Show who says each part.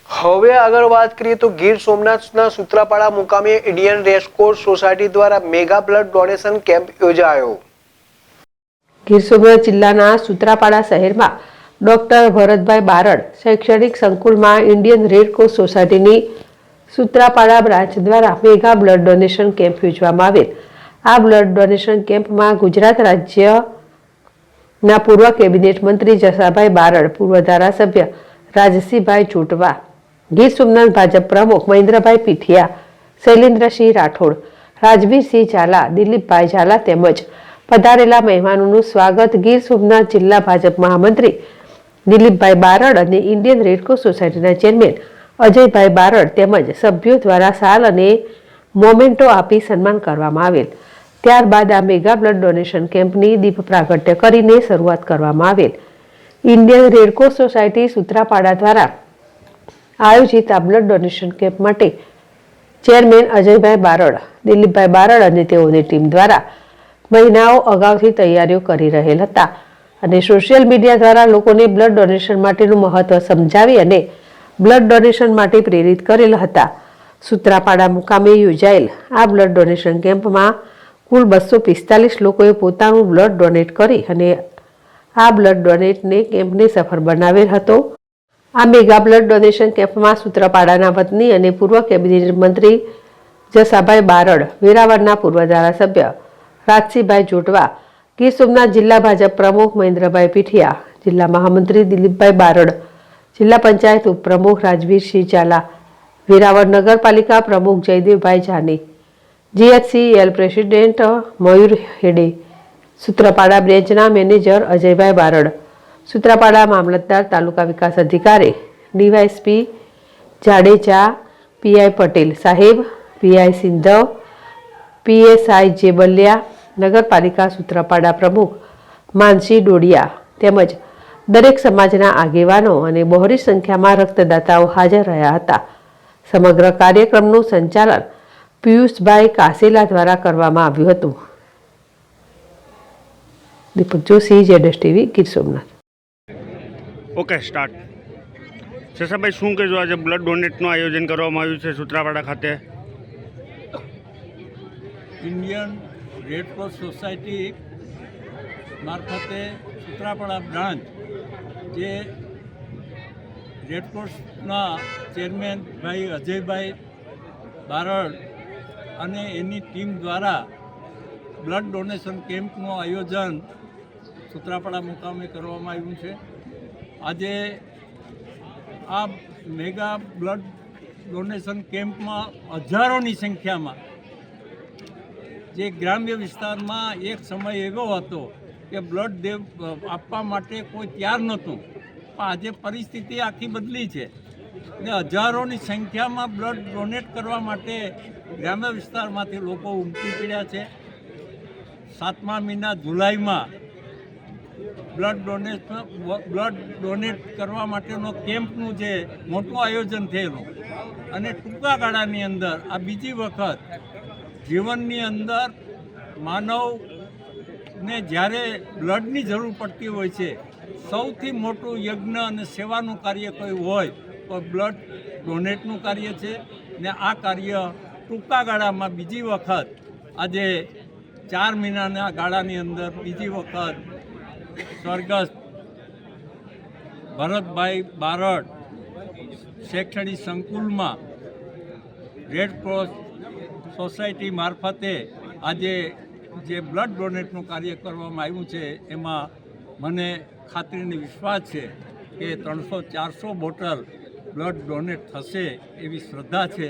Speaker 1: હવે આગળ વાત કરીએ તો ગીર સોમનાથના સૂત્રાપાડા મુકામે ઇન્ડિયન રેસકોર્સ સોસાયટી દ્વારા મેગા બ્લડ ડોનેશન કેમ્પ યોજાયો।
Speaker 2: ગીર સોમનાથ જિલ્લાના સૂત્રાપાડા શહેરમાં ડોક્ટર ભરતભાઈ બારડ શૈક્ષણિક સંકુલમાં ઇન્ડિયન રેડક્રોસ સોસાયટીની સૂત્રાપાડા બ્રાન્ચ દ્વારા મેગા બ્લડ ડોનેશન કેમ્પ યોજવામાં આવેલ। આ બ્લડ ડોનેશન કેમ્પમાં ગુજરાત રાજ્યના પૂર્વ કેબિનેટ મંત્રી જસાભાઈ બારડ, પૂર્વ ધારાસભ્ય રાજસિંહભાઈ ચોટવા, ગીર સોમનાથ ભાજપ પ્રમુખ મહેન્દ્રભાઈ પીઠિયા, શૈલેન્દ્રસિંહ રાઠોડ, રાજવીરસિંહ ઝાલા, દિલીપભાઈ ઝાલા તેમજ પધારેલા મહેમાનોનું સ્વાગત ગીર સોમનાથ જિલ્લા ભાજપ મહામંત્રી દિલીપભાઈ બારડ અને ઇન્ડિયન રેડક્રોસ સોસાયટીના ચેરમેન અજયભાઈ બારડ તેમજ સભ્યો દ્વારા શાલ અને મોમેન્ટો આપી સન્માન કરવામાં આવેલ। ત્યારબાદ આ મેગા બ્લડ ડોનેશન કેમ્પની દીપ પ્રાગટ્ય કરીને શરૂઆત કરવામાં આવેલ। ઇન્ડિયન રેડક્રોસ સોસાયટી સૂત્રાપાડા દ્વારા આયોજિત આ બ્લડ ડોનેશન કેમ્પ માટે ચેરમેન અજયભાઈ બારડ, દિલીપભાઈ બારડ અને તેઓની ટીમ દ્વારા મહિનાઓ અગાઉથી તૈયારીઓ કરી રહેલ હતા અને સોશિયલ મીડિયા દ્વારા લોકોને બ્લડ ડોનેશન માટેનું મહત્વ સમજાવી અને બ્લડ ડોનેશન માટે પ્રેરિત કરેલ હતા। સૂત્રાપાડા મુકામે યોજાયેલ આ બ્લડ ડોનેશન કેમ્પમાં કુલ 245 લોકોએ પોતાનું બ્લડ ડોનેટ કરી અને આ બ્લડ ડોનેટને કેમ્પને સફળ બનાવેલ હતો। આ મેગા બ્લડ ડોનેશન કેમ્પમાં સૂત્રાપાડાના વતની અને પૂર્વ કેબિનેટ મંત્રી જસાભાઈ બારડ, વેરાવળના પૂર્વ ધારાસભ્ય રાજસિંહભાઈ ચોટવા, ગીર સોમનાથ જિલ્લા ભાજપ પ્રમુખ મહેન્દ્રભાઈ પીઠિયા, જિલ્લા મહામંત્રી દિલીપભાઈ બારડ, જિલ્લા પંચાયત ઉપપ્રમુખ રાજવીરસિંહ ઝાલા, વેરાવળ નગરપાલિકા પ્રમુખ જયદેવભાઈ જાની, GHCL પ્રેસિડેન્ટ મયુર હેડે, સૂત્રાપાડા બ્રાન્ચના મેનેજર અજયભાઈ બારડ, સૂત્રાપાડા મામલતદાર તાલુકા વિકાસ અધિકારી ડીવાયએસપી જાડેજા, PI પટેલ સાહેબ, PI સિંધવ, PSI જેબલિયા, નગરપાલિકા સૂત્રાપાડા પ્રમુખ માનસી ડોડિયા તેમજ દરેક સમાજના આગેવાનો અને બહોળી સંખ્યામાં રક્તદાતાઓ હાજર રહ્યા હતા। સમગ્ર કાર્યક્રમનું સંચાલન પિયુષભાઈ કાસેલા દ્વારા કરવામાં આવ્યું હતું। Deepak Joshi, ZSTV, Gir Somnath.
Speaker 3: Okay, start. Shashabhai, શું કહેજો, આજે બ્લડ ડોનેટનું આયોજન કરવામાં આવ્યું છે સૂત્રાપાડા ખાતે?
Speaker 4: ઇન્ડિયન રેડક્રોસ સોસાયટી મારફતે સૂત્રાપાડા બ્રાન્ચ, જે રેડક્રોસના ચેરમેન ભાઈ અજયભાઈ બારડ અને એની ટીમ દ્વારા બ્લડ ડોનેશન કેમ્પનું આયોજન સૂત્રાપાડા મુકામે કરવામાં આવ્યું છે। આજે આ મેગા બ્લડ ડોનેશન કેમ્પમાં હજારોની સંખ્યામાં, જે ગ્રામ્ય વિસ્તારમાં એક સમય એવો હતો કે બ્લડ આપવા માટે કોઈ તૈયાર નહોતું, પણ આજે પરિસ્થિતિ આખી બદલી છે ને હજારોની સંખ્યામાં બ્લડ ડોનેટ કરવા માટે ગ્રામ્ય વિસ્તારમાંથી લોકો ઉમટી પડ્યા છે। 7મા મહિના જુલાઈમાં બ્લડ ડોનેટ કરવા માટેનો કેમ્પનું જે મોટું આયોજન થયેલું અને ટૂંકા ગાળાની અંદર આ બીજી વખત જીવનની અંદર માનવને જ્યારે બ્લડની જરૂર પડતી હોય છે, સૌથી મોટું યજ્ઞ અને સેવાનું કાર્ય કોઈ હોય તો બ્લડ ડોનેટનું કાર્ય છે ને આ કાર્ય ટૂંકા ગાળામાં બીજી વખત આજે 4 મહિનાના ગાળાની અંદર બીજી વખત સ્વર્ગસ્થ ભરતભાઈ બારડ શૈક્ષણિક સંકુલમાં રેડક્રોસ સોસાયટી મારફતે આજે જે બ્લડ ડોનેટનું કાર્ય કરવામાં આવ્યું છે, એમાં મને ખાતરીને વિશ્વાસ છે કે 300-400 બોટલ બ્લડ ડોનેટ થશે એવી શ્રદ્ધા છે।